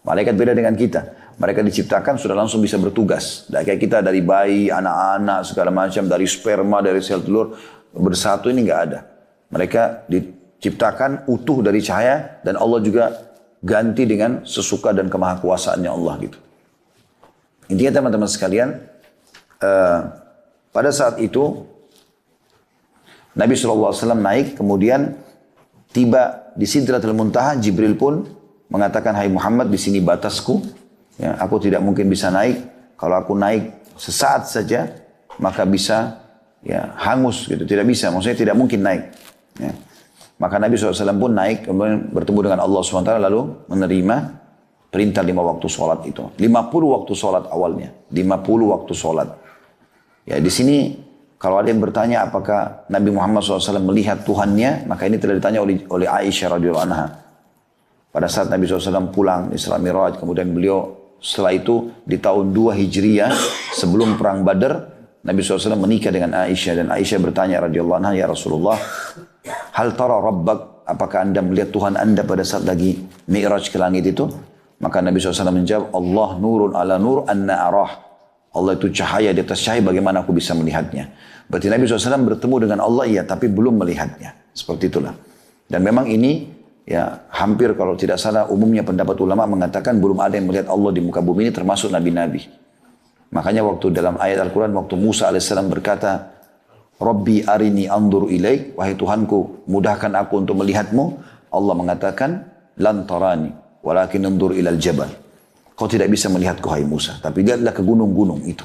Malaikat beda dengan kita. Mereka diciptakan sudah langsung bisa bertugas. Kayak kita dari bayi, anak-anak, segala macam. Dari sperma, dari sel telur. Bersatu ini nggak ada. Mereka diciptakan utuh dari cahaya. Dan Allah juga ganti dengan sesuka dan kemahakuasaannya Allah gitu. Intinya teman-teman sekalian. Pada saat itu Nabi SAW naik, kemudian tiba di Sidratul Muntaha. Jibril pun mengatakan, hai Muhammad, di sini batasku. Ya, aku tidak mungkin bisa naik. Kalau aku naik sesaat saja, maka bisa ya hangus gitu. Tidak bisa, maksudnya tidak mungkin naik. Ya. Maka Nabi SAW pun naik, kemudian bertemu dengan Allah SWT, lalu menerima perintah 5 waktu sholat itu. 50 waktu sholat awalnya. 50 waktu sholat. Ya, di sini kalau ada yang bertanya apakah Nabi Muhammad SAW melihat Tuhannya, maka ini telah ditanya oleh Aisyah radhiyallahu anha. Pada saat Nabi SAW pulang Isra Mi'raj, kemudian beliau setelah itu di tahun 2 Hijriah, sebelum perang Badar, Nabi SAW menikah dengan Aisyah, dan Aisyah bertanya radhiyallahu anha, ya Rasulullah, hal tara rabbak, apakah anda melihat Tuhan anda pada saat lagi Mi'raj ke langit itu? Maka Nabi SAW menjawab, Allah nurun ala nur anna arah. Allah itu cahaya di atas cahaya, bagaimana aku bisa melihatnya? Berarti Nabi SAW bertemu dengan Allah, iya, tapi belum melihatnya. Seperti itulah. Dan memang ini, ya hampir kalau tidak salah, umumnya pendapat ulama mengatakan belum ada yang melihat Allah di muka bumi ini, termasuk nabi-nabi. Makanya waktu dalam ayat Al-Quran, waktu Musa AS berkata, Rabbi arini andur ilaik, wahai Tuhanku, mudahkan aku untuk melihatmu. Allah mengatakan, lan tarani, walakin andur ilal jabal. Kau tidak bisa melihatku, hai Musa, tapi lihatlah ke gunung-gunung itu.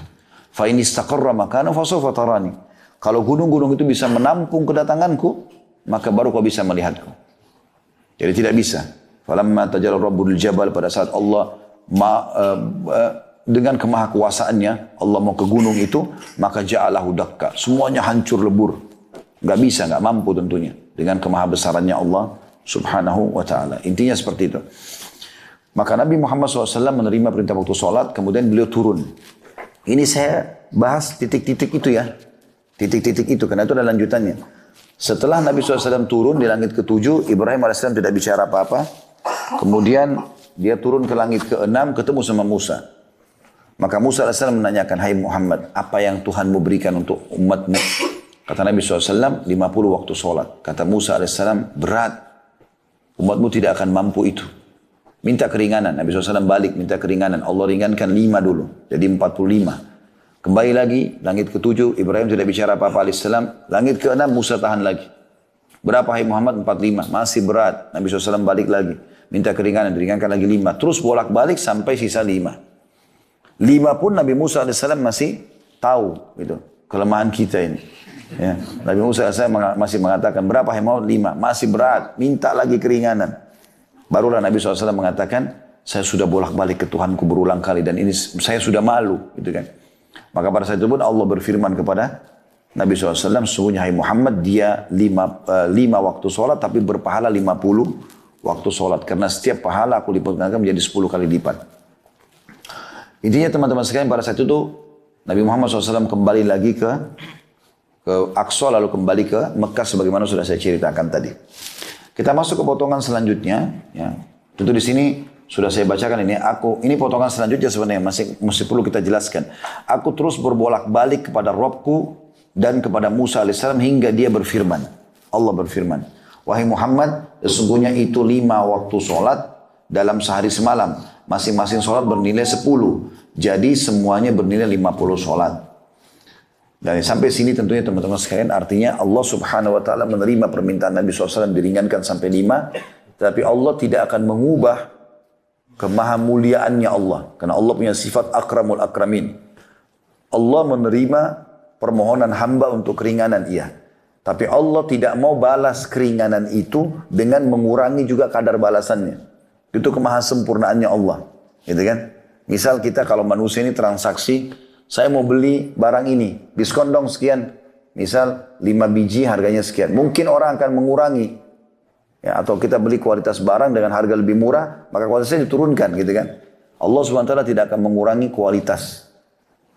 Fa in istaqarra makana fa sawfa tarani. Kalau gunung-gunung itu bisa menampung kedatanganku, maka baru kau bisa melihatku. Jadi tidak bisa. Falamma tajalla rabbul jabal, pada saat Allah dengan kemahakuasaannya Allah mau ke gunung itu, maka ja'alahu dakka, semuanya hancur lebur. Enggak bisa, enggak mampu tentunya dengan kemahabesarannya Allah Subhanahu wa taala. Intinya seperti itu. Maka Nabi Muhammad SAW menerima perintah waktu sholat, kemudian beliau turun. Ini saya bahas titik-titik itu ya. Titik-titik itu, karena itu ada lanjutannya. Setelah Nabi SAW turun di langit ke-7, Ibrahim AS tidak bicara apa-apa. Kemudian dia turun ke langit ke-6, ketemu sama Musa. Maka Musa AS menanyakan, hai Muhammad, apa yang Tuhanmu berikan untuk umatmu? Kata Nabi SAW, 50 waktu sholat. Kata Musa AS, berat. Umatmu tidak akan mampu itu. Minta keringanan. Nabi SAW balik minta keringanan. Allah ringankan 5 dulu. Jadi 45. Kembali lagi. Langit ke-7. Ibrahim tidak bicara apa-apa alaihissalam. Langit ke-6 Musa tahan lagi. Berapa hai Muhammad? 45. Masih berat. Nabi SAW balik lagi. Minta keringanan. Diringankan lagi 5. Terus bolak-balik sampai sisa 5. 5 pun Nabi Musa alaihissalam masih tahu. Gitu, kelemahan kita ini. Ya. Nabi Musa alaihissalam masih mengatakan berapa hai Muhammad? 5. Masih berat. Minta lagi keringanan. Barulah Nabi SAW mengatakan, saya sudah bolak-balik ke Tuhanku berulang kali dan ini saya sudah malu, gitu kan. Maka pada saat itu pun Allah berfirman kepada Nabi SAW, sesungguhnya hai Muhammad, dia 5 waktu sholat tapi berpahala 50 waktu sholat. Karena setiap pahala aku lipatkan menjadi 10 kali lipat. Intinya teman-teman sekalian, pada saat itu Nabi Muhammad SAW kembali lagi ke Aqsa, lalu kembali ke Mekah sebagaimana sudah saya ceritakan tadi. Kita masuk ke potongan selanjutnya, ya. Tentu di sini sudah saya bacakan ini potongan selanjutnya sebenarnya masih perlu kita jelaskan. Aku terus berbolak-balik kepada Rabbku dan kepada Musa alaihissalam hingga dia berfirman. Allah berfirman, wahai Muhammad, sesungguhnya itu 5 waktu sholat dalam sehari semalam. Masing-masing sholat bernilai 10. Jadi semuanya bernilai 50 sholat. Dan sampai sini tentunya teman-teman sekalian, artinya Allah Subhanahu wa taala menerima permintaan Nabi SAW diringankan sampai 5, tapi Allah tidak akan mengubah kemahamuliaannya Allah, karena Allah punya sifat akramul akramin. Allah menerima permohonan hamba untuk keringanan, iya, tapi Allah tidak mau balas keringanan itu dengan mengurangi juga kadar balasannya. Itu kemahasempurnaannya Allah, gitu kan? Misal kita kalau manusia ini transaksi, saya mau beli barang ini, diskon dong sekian. Misal 5 biji harganya sekian. Mungkin orang akan mengurangi. Ya, atau kita beli kualitas barang dengan harga lebih murah, maka kualitasnya diturunkan, gitu kan. Allah SWT tidak akan mengurangi kualitas.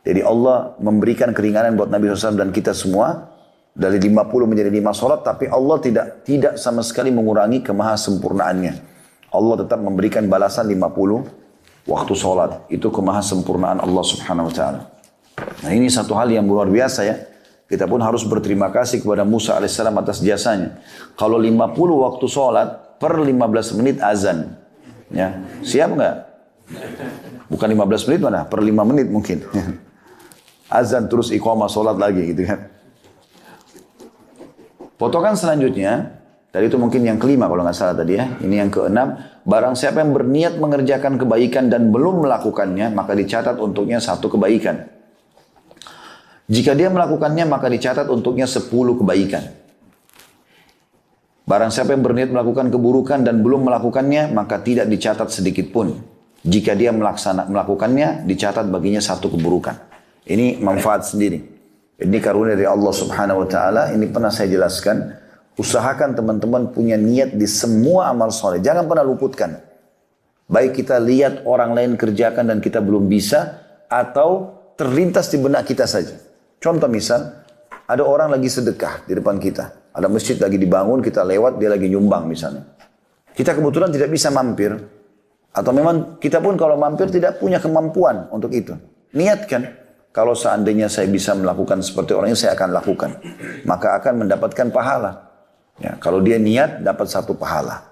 Jadi Allah memberikan keringanan buat Nabi SAW dan kita semua. Dari 50 menjadi 5 sholat, tapi Allah tidak sama sekali mengurangi kemahasempurnaannya. Allah tetap memberikan balasan 50 waktu sholat. Itu kemahasempurnaan Allah Subhanahu wa taala. Nah, ini satu hal yang luar biasa ya. Kita pun harus berterima kasih kepada Musa alaihissalam atas jasanya. Kalau 50 waktu sholat, per 15 menit azan. Ya, siap nggak? Bukan 15 menit mana? Per 5 menit mungkin. Azan terus iqamah sholat lagi gitu kan. Potongan selanjutnya, tadi itu mungkin yang kelima kalau nggak salah tadi ya. Ini yang keenam. Barang siapa yang berniat mengerjakan kebaikan dan belum melakukannya, maka dicatat untuknya 1 kebaikan. Jika dia melakukannya, maka dicatat untuknya 10 kebaikan. Barang siapa yang berniat melakukan keburukan dan belum melakukannya, maka tidak dicatat sedikit pun. Jika dia melakukannya, dicatat baginya satu keburukan. Ini manfaat sendiri. Ini karunia dari Allah Subhanahu wa taala. Ini pernah saya jelaskan. Usahakan teman-teman punya niat di semua amal soleh. Jangan pernah luputkan. Baik kita lihat orang lain kerjakan dan kita belum bisa, atau terlintas di benak kita saja. Contoh misal, ada orang lagi sedekah di depan kita. Ada masjid lagi dibangun, kita lewat, dia lagi nyumbang misalnya. Kita kebetulan tidak bisa mampir. Atau memang kita pun kalau mampir tidak punya kemampuan untuk itu. Niatkan, kalau seandainya saya bisa melakukan seperti orang ini, saya akan lakukan. Maka akan mendapatkan pahala. Ya, kalau dia niat dapat 1 pahala.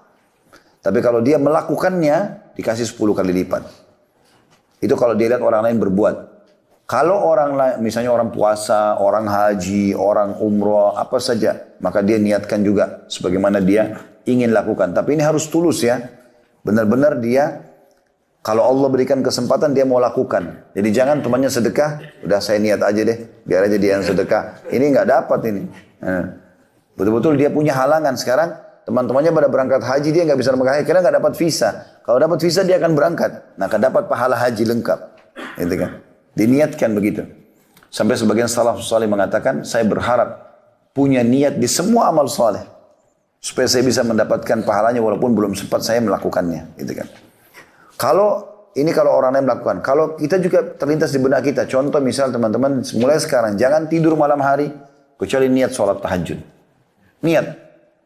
Tapi kalau dia melakukannya dikasih 10 kali lipat. Itu kalau dia lihat orang lain berbuat. Kalau orang lain, misalnya orang puasa, orang haji, orang umroh, apa saja, maka dia niatkan juga sebagaimana dia ingin lakukan. Tapi ini harus tulus ya. Benar-benar dia, kalau Allah berikan kesempatan dia mau lakukan. Jadi jangan temannya sedekah, udah saya niat aja deh, biar aja dia yang sedekah. Ini nggak dapat ini. Betul-betul dia punya halangan sekarang. Teman-temannya pada berangkat haji, dia nggak bisa berangkat haji karena nggak dapat visa. Kalau dapat visa dia akan berangkat. Nah, akan dapat pahala haji lengkap. Gitu kan? Diniatkan begitu. Sampai sebagian salafus saleh mengatakan, saya berharap punya niat di semua amal saleh supaya saya bisa mendapatkan pahalanya walaupun belum sempat saya melakukannya. Gitu kan? Kalau orang lain melakukan, kalau kita juga terlintas di benak kita. Contoh misal teman-teman mulai sekarang jangan tidur malam hari kecuali niat sholat tahajud. Niat.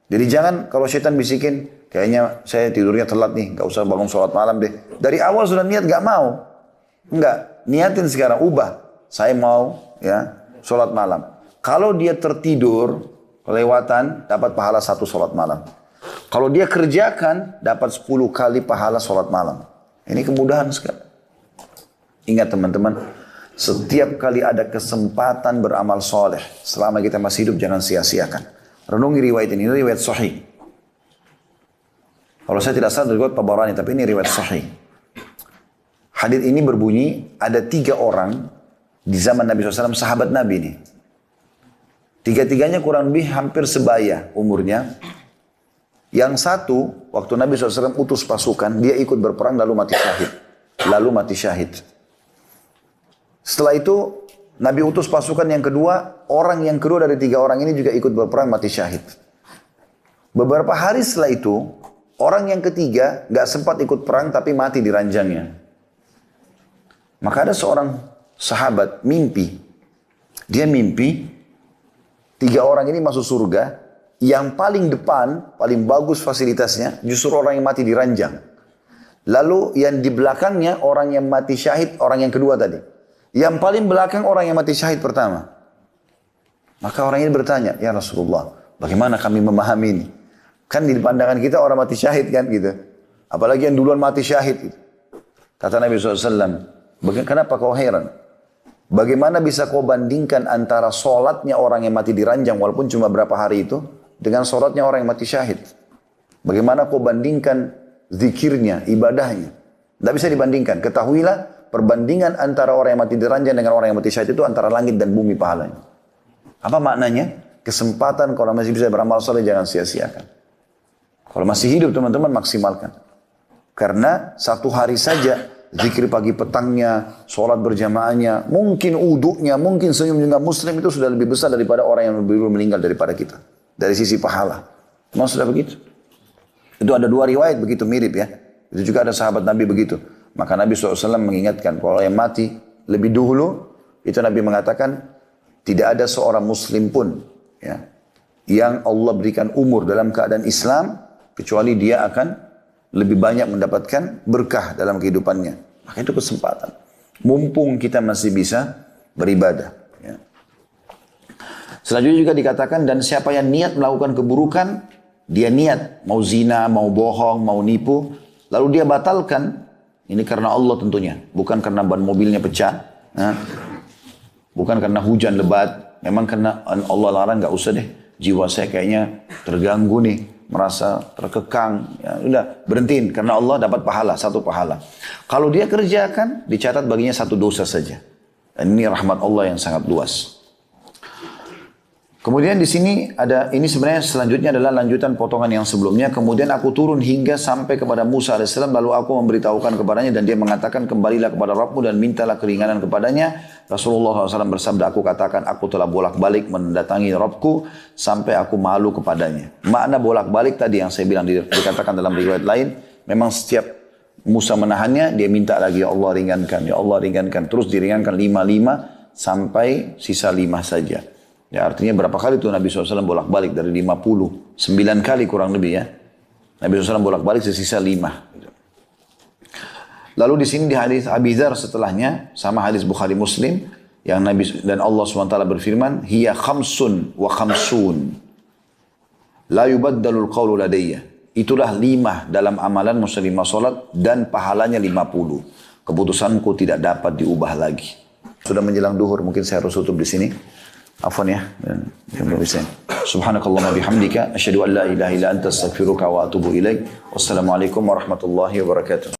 Jadi jangan kalau syaitan bisikin, kayaknya saya tidurnya telat nih, gak usah bangun sholat malam deh. Dari awal sudah niat gak mau. Enggak, niatin sekarang, ubah. Saya mau ya sholat malam. Kalau dia tertidur, kelewatan, dapat pahala 1 sholat malam. Kalau dia kerjakan, dapat 10 kali pahala sholat malam. Ini kemudahan sekali. Ingat teman-teman, setiap kali ada kesempatan beramal soleh, selama kita masih hidup jangan sia-siakan. Renungi riwayat ini riwayat sahih. Kalau saya tidak salah riwayat Tabarani, tapi ini riwayat sahih. Hadits ini berbunyi, ada 3 orang di zaman Nabi SAW, sahabat Nabi ini. 3-tiganya kurang lebih hampir sebaya umurnya. Yang satu, waktu Nabi SAW utus pasukan, dia ikut berperang lalu mati syahid. Setelah itu, Nabi utus pasukan yang kedua, orang yang kedua dari 3 orang ini juga ikut berperang mati syahid. Beberapa hari setelah itu, orang yang ketiga gak sempat ikut perang tapi mati di ranjangnya. Maka ada seorang sahabat mimpi. Dia mimpi 3 orang ini masuk surga. Yang paling depan, paling bagus fasilitasnya, justru orang yang mati di ranjang. Lalu yang di belakangnya orang yang mati syahid, orang yang kedua tadi. Yang paling belakang orang yang mati syahid pertama. Maka orang ini bertanya, ya Rasulullah, bagaimana kami memahami ini? Kan di pandangan kita orang mati syahid kan gitu. Apalagi yang duluan mati syahid. Gitu. Kata Nabi SAW, kenapa kau heran? Bagaimana bisa kau bandingkan antara solatnya orang yang mati di ranjang walaupun cuma berapa hari itu dengan solatnya orang yang mati syahid? Bagaimana kau bandingkan zikirnya, ibadahnya? Tidak bisa dibandingkan. Ketahuilah perbandingan antara orang yang mati di ranjang dengan orang yang mati syahid itu antara langit dan bumi pahalanya. Apa maknanya? Kesempatan kalau masih bisa beramal soleh jangan sia-siakan. Kalau masih hidup teman-teman maksimalkan. Karena 1 hari saja zikir pagi petangnya, sholat berjamaahnya, mungkin uduknya, mungkin senyum juga muslim itu sudah lebih besar daripada orang yang baru meninggal daripada kita. Dari sisi pahala. Memang sudah begitu. Itu ada 2 riwayat begitu mirip ya. Itu juga ada sahabat Nabi begitu. Maka Nabi SAW mengingatkan, kalau yang mati lebih dulu, itu Nabi mengatakan, tidak ada seorang muslim pun ya, yang Allah berikan umur dalam keadaan Islam, kecuali dia akan lebih banyak mendapatkan berkah dalam kehidupannya. Maka itu kesempatan. Mumpung kita masih bisa beribadah. Ya. Selanjutnya juga dikatakan, dan siapa yang niat melakukan keburukan, dia niat, mau zina, mau bohong, mau nipu, lalu dia batalkan, ini karena Allah tentunya, bukan karena ban mobilnya pecah, bukan karena hujan lebat, memang karena Allah larang, gak usah deh, jiwa saya kayaknya terganggu nih, merasa terkekang, ya udah berhentiin, karena Allah dapat pahala, 1 pahala. Kalau dia kerjakan, dicatat baginya 1 dosa saja. Dan ini rahmat Allah yang sangat luas. Kemudian di sini ada, ini sebenarnya selanjutnya adalah lanjutan potongan yang sebelumnya. Kemudian aku turun hingga sampai kepada Musa AS, lalu aku memberitahukan kepadanya dan dia mengatakan, kembalilah kepada Rabbmu dan mintalah keringanan kepadanya. Rasulullah SAW bersabda, aku katakan aku telah bolak-balik mendatangi Rabbku sampai aku malu kepadanya. Makna bolak-balik tadi yang saya bilang dikatakan dalam riwayat lain, memang setiap Musa menahannya, dia minta lagi, ya Allah ringankan, ya Allah ringankan. Terus diringankan 5 sampai sisa 5 saja. Ya, artinya berapa kali tuh Nabi SAW bolak-balik dari 50, 9 kali kurang lebih ya. Nabi SAW bolak-balik sisa 5. Lalu di sini di hadis Abi Dzar setelahnya, sama hadis Bukhari Muslim, yang Nabi dan Allah SWT berfirman, hiya khamsun wa khamsun, la yubaddalul qawlu ladayya. Itulah 5 dalam amalan muslimah salat dan pahalanya 50. Keputusanku tidak dapat diubah lagi. Sudah menjelang duhur, mungkin saya harus tutup di sini. Afwan ya. Subhanakallahumma bihamdika asyhadu an la ilaha illa anta astaghfiruka wa atubu ilaik. Wassalamualaikum warahmatullahi wabarakatuh.